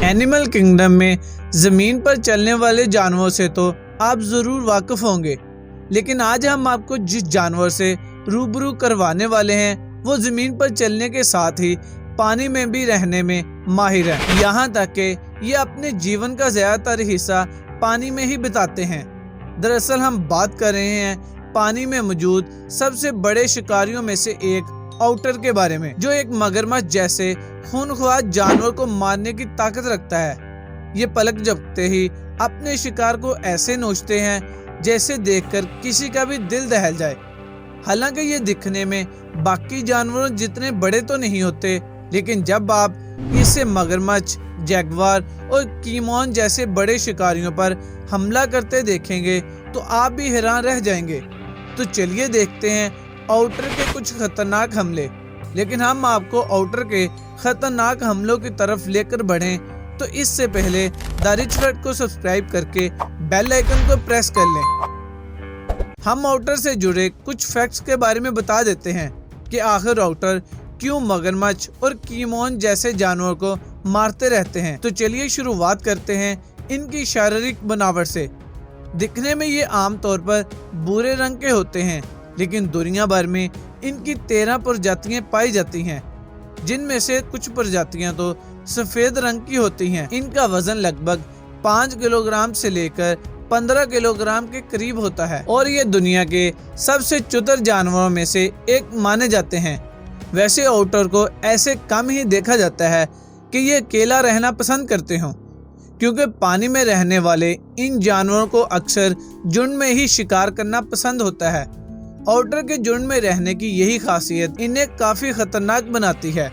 Animal kingdom में जमीन पर चलने वाले जानवरों से तो आप जरूर वाकिफ होंगे, लेकिन आज हम आपको जिस जानवर से रूबरू करवाने वाले हैं वो जमीन पर चलने के साथ ही पानी में भी रहने में माहिर है। यहाँ तक कि ये अपने जीवन का ज्यादातर हिस्सा पानी में ही बिताते हैं। दरअसल हम बात कर रहे हैं पानी में मौजूद सबसे बड़े शिकारियों में से एक ऑटर के बारे में, जो एक मगरमच्छ जैसे खूनख्वार जानवर को मारने की ताकत रखता है। ये पलक झपकते ही अपने शिकार को ऐसे नोचते हैं जैसे देखकर किसी का भी दिल दहल जाए। हालांकि ये दिखने में बाकी जानवरों जितने बड़े तो नहीं होते, लेकिन जब आप इसे मगरमच्छ, जैगवार और कीमोन जैसे बड़े शिकारियों पर हमला करते देखेंगे तो आप भी हैरान रह जाएंगे। तो चलिए देखते हैं ऑटर के कुछ खतरनाक हमले। लेकिन हम आपको ऑटर के खतरनाक हमलों की तरफ लेकर बढ़ें तो इससे पहले द रिच फैक्ट को सब्सक्राइब करके बेल आइकन को प्रेस कर लें। हम ऑटर से जुड़े कुछ फैक्ट्स के बारे में बता देते हैं कि आखिर ऑटर क्यों मगरमच्छ और कीमोन जैसे जानवर को मारते रहते हैं। तो चलिए शुरुआत करते हैं इनकी शारीरिक बनावट से। दिखने में ये आमतौर पर भूरे रंग के होते हैं, लेकिन दुनिया भर में इनकी 13 प्रजातियां पाई जाती हैं, जिनमें से कुछ प्रजातियां तो सफेद रंग की होती हैं। इनका वजन लगभग 5 किलोग्राम से लेकर 15 किलोग्राम के करीब होता है और ये दुनिया के सबसे चतुर जानवरों में से एक माने जाते हैं। वैसे ऑटर को ऐसे कम ही देखा जाता है कि ये अकेला रहना पसंद करते हों, क्योंकि पानी में रहने वाले इन जानवरों को अक्सर झुंड में ही शिकार करना पसंद होता है। ऑटर के झुंड में रहने की यही खासियत इन्हें काफी खतरनाक बनाती है,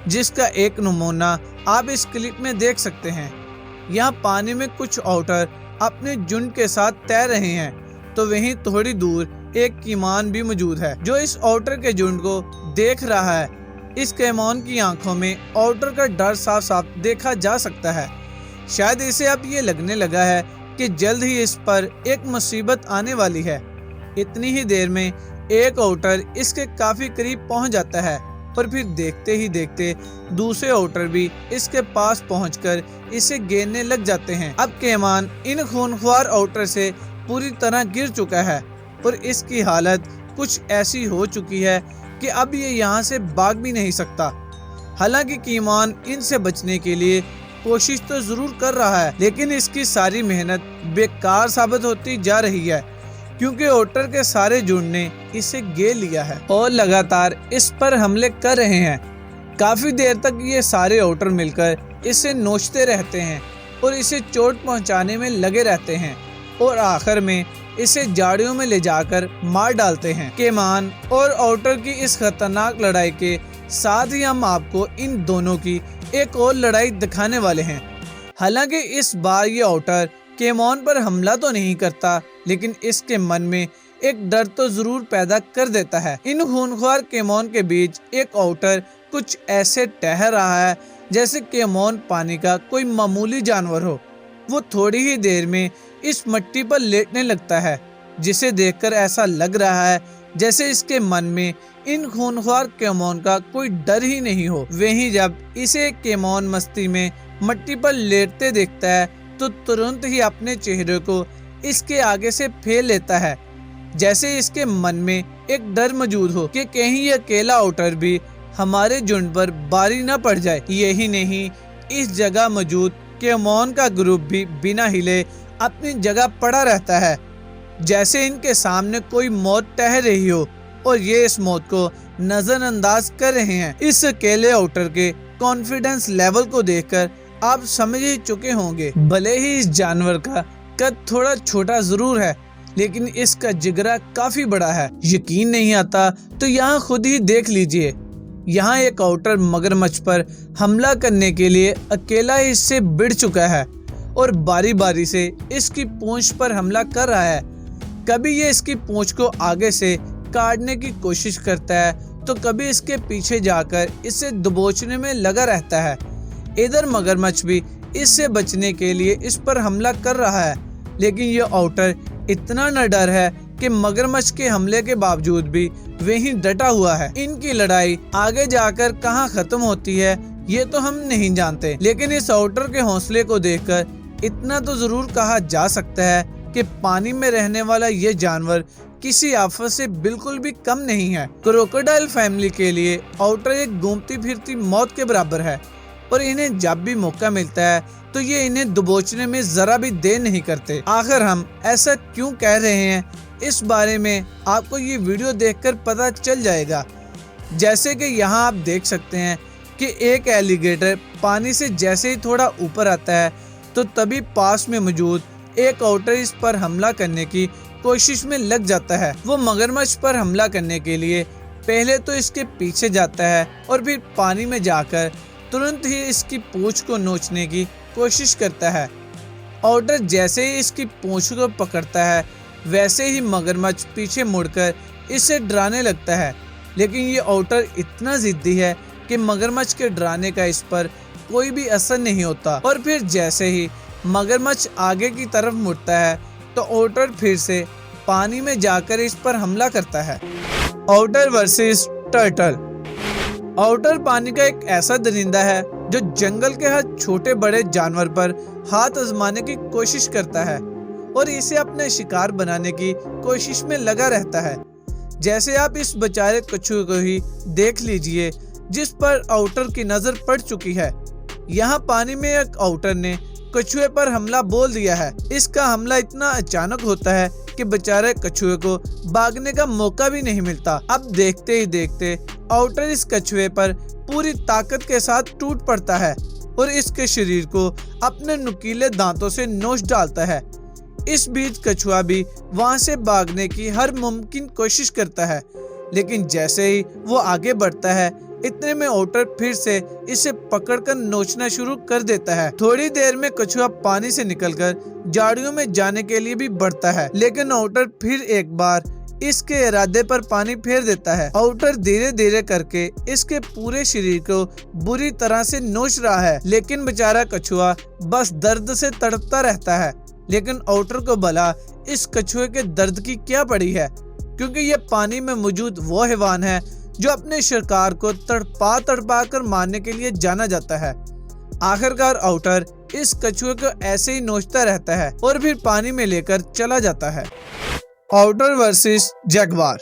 जिसका एक नमूना आप इस क्लिप में देख सकते हैं। यहाँ पानी में कुछ ऑटर अपने झुंड के साथ तैर रहे हैं, तो वहीं थोड़ी दूर एक कीमान भी मौजूद है जो इस ऑटर के झुंड को देख रहा है। इस कैमोन की आंखों में ऑटर का डर साफ साफ देखा जा सकता है। शायद इसे अब ये लगने लगा है कि जल्द ही इस पर एक मुसीबत आने वाली है। इतनी ही देर में एक ऑटर इसके काफी करीब पहुंच जाता है और फिर देखते ही देखते दूसरे ऑटर भी इसके पास पहुंचकर इसे घेरने लग जाते हैं। अब कैमान इन खूनख्वार ऑटर से पूरी तरह गिर चुका है और इसकी हालत कुछ ऐसी हो चुकी है कि अब ये यहाँ से भाग भी नहीं सकता। हालांकि कीमान इनसे बचने के लिए कोशिश तो जरूर कर रहा है, लेकिन इसकी सारी मेहनत बेकार साबित होती जा रही है, क्योंकि ऑटर के सारे झुंड ने इसे घेर लिया है और लगातार इस पर हमले कर रहे हैं। काफी देर तक ये सारे ऑटर मिलकर इसे नोचते रहते हैं और इसे चोट पहुंचाने में लगे रहते हैं और आखिर में इसे झाड़ियों में ले जाकर मार डालते हैं। कैमान और ऑटर की इस खतरनाक लड़ाई के साथ ही हम आपको इन दोनों की एक और लड़ाई दिखाने वाले हैं। हालांकि इस बार ये ऑटर कैमोन पर हमला तो नहीं करता, लेकिन इसके मन में एक डर तो जरूर पैदा कर देता है। इन खूनख्वार कैमोन के बीच एक ऑटर कुछ ऐसे ठहर रहा है जैसे कैमोन पानी का कोई मामूली जानवर हो। वो थोड़ी ही देर में इस मिट्टी पर लेटने लगता है, जिसे देखकर ऐसा लग रहा है जैसे इसके मन में इन खूनख्वार कैमोन का कोई डर ही नहीं हो। वहीं जब इसे कैमोन मस्ती में मिट्टी पर लेटते देखता है तो तुरंत ही अपने चेहरे को इसके आगे से फेर लेता है, जैसे इसके मन में एक डर मौजूद हो कि कहीं ये अकेला ऑटर भी हमारे झुंड पर भारी न पड़ जाए। यही नहीं, इस जगह मौजूद कैमोन का ग्रुप भी बिना हिले अपनी जगह पड़ा रहता है, जैसे इनके सामने कोई मौत टहर रही हो और ये इस मौत को नजरअंदाज कर रहे हैं। इस अकेले ऑटर के कॉन्फिडेंस लेवल को देखकर आप समझ ही चुके होंगे। भले ही इस जानवर का कद थोड़ा छोटा जरूर है, लेकिन इसका जिगरा काफी बड़ा है। यकीन नहीं आता तो यहाँ खुद ही देख लीजिए। यहाँ एक ऑटर मगरमच्छ पर हमला करने के लिए अकेला ही इससे भिड़ चुका है और बारी बारी से इसकी पूंछ पर हमला कर रहा है। कभी ये इसकी पूंछ को आगे से काटने की कोशिश करता है तो कभी इसके पीछे जाकर इसे दबोचने में लगा रहता है। इधर मगरमच्छ भी इससे बचने के लिए इस पर हमला कर रहा है, लेकिन यह ऑटर इतना न डर है कि मगरमच्छ के हमले के बावजूद भी वहीं डटा हुआ है। इनकी लड़ाई आगे जाकर कहां खत्म होती है ये तो हम नहीं जानते, लेकिन इस आउटर के हौसले को देखकर इतना तो जरूर कहा जा सकता है कि पानी में रहने वाला ये जानवर किसी आफत से बिल्कुल भी कम नहीं है। क्रोकोडाइल फैमिली के लिए आउटर एक घूमती फिरती मौत के बराबर है और इन्हें जब भी मौका मिलता है तो ये इन्हें दबोचने में जरा भी देर नहीं करते। आखिर हम ऐसा क्यों कह रहे हैं, इस बारे में आपको ये वीडियो देखकर पता चल जाएगा। जैसे कि यहाँ आप देख सकते हैं कि एक एलिगेटर पानी से जैसे ही थोड़ा ऊपर आता है तो तभी पास में मौजूद एक आउटर इस पर हमला करने की कोशिश में लग जाता है। वो मगरमच्छ पर हमला करने के लिए पहले तो इसके पीछे जाता है और फिर पानी में जाकर तुरंत ही इसकी पूंछ को नोचने की कोशिश करता है। आउटर जैसे ही इसकी पूंछ को पकड़ता है वैसे ही मगरमच्छ पीछे मुड़कर इसे डराने लगता है, लेकिन ये आउटर इतना जिद्दी है कि मगरमच्छ के डराने का इस पर कोई भी असर नहीं होता। और फिर जैसे ही मगरमच्छ आगे की तरफ मुड़ता है तो आउटर फिर से पानी में जाकर इस पर हमला करता है। Outer versus turtle. आउटर पानी का एक ऐसा दरिंदा है जो जंगल के हर छोटे बड़े जानवर पर हाथ आजमाने की कोशिश करता है और इसे अपने शिकार बनाने की कोशिश में लगा रहता है। जैसे आप इस बेचारे कछुए को ही देख लीजिए जिस पर आउटर की नजर पड़ चुकी है। यहाँ पानी में एक आउटर ने कछुए पर हमला बोल दिया है। इसका हमला इतना अचानक होता है कि बेचारे कछुए को भागने का मौका भी नहीं मिलता। अब देखते ही देखते आउटर इस कछुए पर पूरी ताकत के साथ टूट पड़ता है और इसके शरीर को अपने नुकीले दांतों से नोच डालता है। इस बीच कछुआ भी वहां से भागने की हर मुमकिन कोशिश करता है, लेकिन जैसे ही वो आगे बढ़ता है इतने में आउटर फिर से इसे पकड़कर नोचना शुरू कर देता है। थोड़ी देर में कछुआ पानी से निकलकर झाड़ियों में जाने के लिए भी बढ़ता है, लेकिन आउटर फिर एक बार इसके इरादे पर पानी फेर देता है। आउटर धीरे धीरे करके इसके पूरे शरीर को बुरी तरह से नोच रहा है, लेकिन बेचारा कछुआ बस दर्द से तड़पता रहता है। लेकिन आउटर को भला इस कछुए के दर्द की क्या पड़ी है, क्योंकि ये पानी में मौजूद वो हैवान है जो अपने शिकार को तड़पा कर मारने के लिए जाना जाता है। आखिरकार आउटर इस कछुए को ऐसे ही नोचता रहता है और फिर पानी में लेकर चला जाता है। Outer versus Jaguar.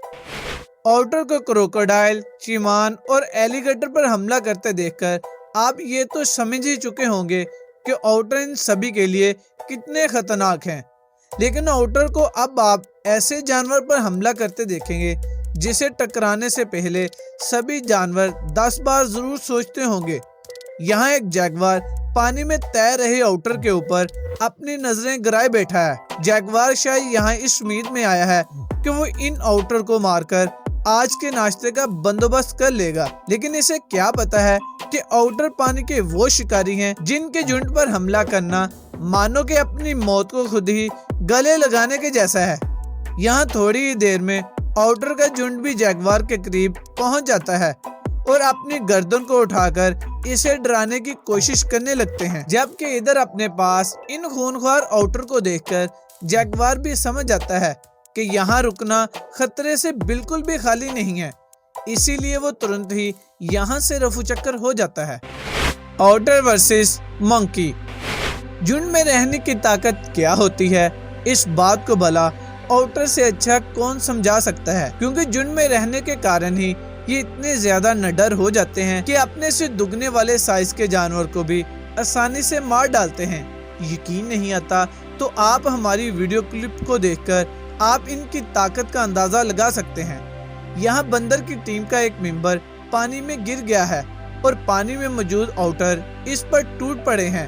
आउटर को क्रोकोडाइल, चीमान और एलिगेटर पर हमला करते देखकर आप ये तो समझ ही चुके होंगे कि आउटर इन सभी के लिए कितने खतरनाक हैं। लेकिन आउटर को अब आप ऐसे जानवर पर हमला करते देखेंगे जिसे टकराने से पहले सभी जानवर 10 बार जरूर सोचते होंगे। यहाँ एक जगुआर पानी में तैर रहे आउटर के ऊपर अपनी नजरें गिराए बैठा है। जगुआर शायद यहाँ इस उम्मीद में आया है कि वो इन आउटर को मारकर आज के नाश्ते का बंदोबस्त कर लेगा, लेकिन इसे क्या पता है कि आउटर पानी के वो शिकारी हैं जिनके झुंड पर हमला करना मानो कि अपनी मौत को खुद ही गले लगाने के जैसा है। यहाँ थोड़ी ही देर में आउटर का झुंड भी जगुआर के करीब पहुंच जाता है और अपनी गर्दन को उठाकर इसे डराने की कोशिश करने लगते हैं, जबकि इधर अपने पास इन खूनख्वार आउटर को देखकर जगुआर भी समझ जाता है कि यहाँ रुकना खतरे से बिल्कुल भी खाली नहीं है, इसीलिए वो तुरंत ही यहाँ से रफू चक्कर हो जाता है। Outer versus monkey. झुंड में रहने की ताकत क्या होती है, इस बात को भला आउटर से अच्छा कौन समझा सकता है, क्योंकि झुंड में रहने के कारण ही ये इतने ज्यादा निडर हो जाते हैं कि अपने से दुगने वाले साइज के जानवर को भी आसानी से मार डालते हैं। यकीन नहीं आता तो आप हमारी वीडियो क्लिप को देखकर आप इनकी ताकत का अंदाजा लगा सकते हैं। यहाँ बंदर की टीम का एक मेंबर पानी में गिर गया है और पानी में मौजूद आउटर इस पर टूट पड़े हैं,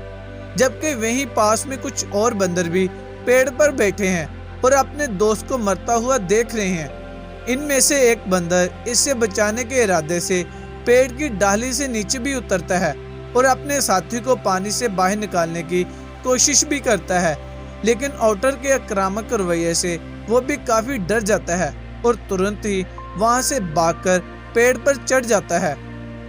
जबकि वहीं पास में कुछ और बंदर भी पेड़ पर बैठे हैं और अपने दोस्त को मरता हुआ देख रहे हैं। इनमें से एक बंदर इससे बचाने के इरादे से पेड़ की डाली से नीचे भी उतरता है और अपने साथी को पानी से बाहर निकालने की कोशिश भी करता है, लेकिन आउटर के आक्रामक रवैये से वो भी काफी डर जाता है और तुरंत ही वहां से भागकर पेड़ पर चढ़ जाता है।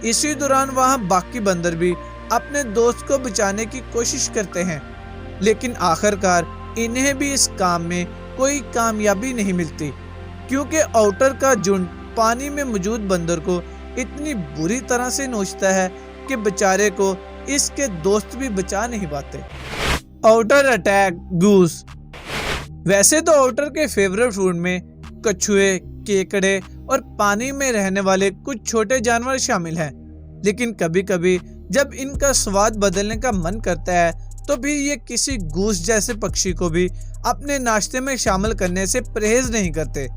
इसी दौरान वहां बाकी बंदर भी अपने दोस्त को बचाने की कोशिश करते हैं, लेकिन आखिरकार इन्हें भी इस काम में कोई कामयाबी नहीं मिलती, क्योंकि आउटर का झुंड पानी में मौजूद बंदर को इतनी बुरी तरह से नोचता है कि बेचारे को इसके दोस्त भी बचा नहीं पाते। Outer attack goose. वैसे तो आउटर के फेवरेट फूड में कछुए, केकड़े और पानी में रहने वाले कुछ छोटे जानवर शामिल हैं, लेकिन कभी कभी जब इनका स्वाद बदलने का मन करता है तो भी ये किसी गूस जैसे पक्षी को भी अपने नाश्ते में शामिल करने से परहेज नहीं करते।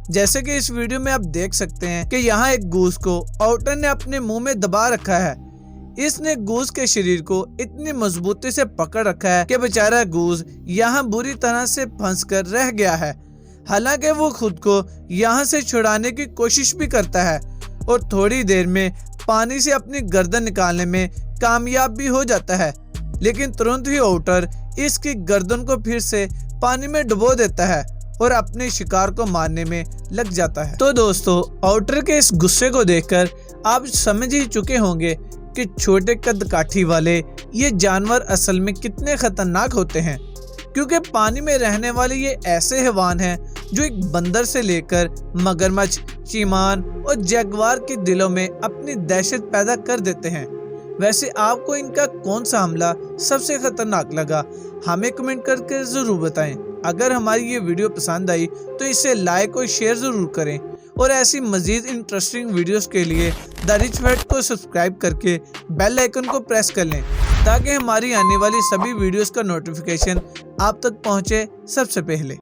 जैसे कि इस वीडियो में आप देख सकते हैं कि यहाँ एक गूस को आउटर ने अपने मुंह में दबा रखा है। इसने गूस के शरीर को इतनी मजबूती से पकड़ रखा है कि बेचारा गूस यहाँ बुरी तरह से फंस कर रह गया है। हालांकि वो खुद को यहाँ से छुड़ाने की कोशिश भी करता है और थोड़ी देर में पानी से अपनी गर्दन निकालने में कामयाब भी हो जाता है, लेकिन तुरंत ही आउटर इसकी गर्दन को फिर से पानी में डुबो देता है और अपने शिकार को मारने में लग जाता है। तो दोस्तों, आउटर के इस गुस्से को देखकर आप समझ ही चुके होंगे कि छोटे कद काठी वाले ये जानवर असल में कितने खतरनाक होते हैं, क्योंकि पानी में रहने वाले ये ऐसे हैवान हैं जो एक बंदर से लेकर मगरमच्छ, चीमान और जगुआर के दिलों में अपनी दहशत पैदा कर देते हैं। वैसे आपको इनका कौन सा हमला सबसे खतरनाक लगा, हमें कमेंट करके जरूर बताएं। अगर हमारी ये वीडियो पसंद आई तो इसे लाइक और शेयर जरूर करें और ऐसी मजीद इंटरेस्टिंग वीडियोस के लिए द रिच फैक्ट को सब्सक्राइब करके बेल आइकन को प्रेस कर लें, ताकि हमारी आने वाली सभी वीडियोस का नोटिफिकेशन आप तक पहुंचे सबसे पहले।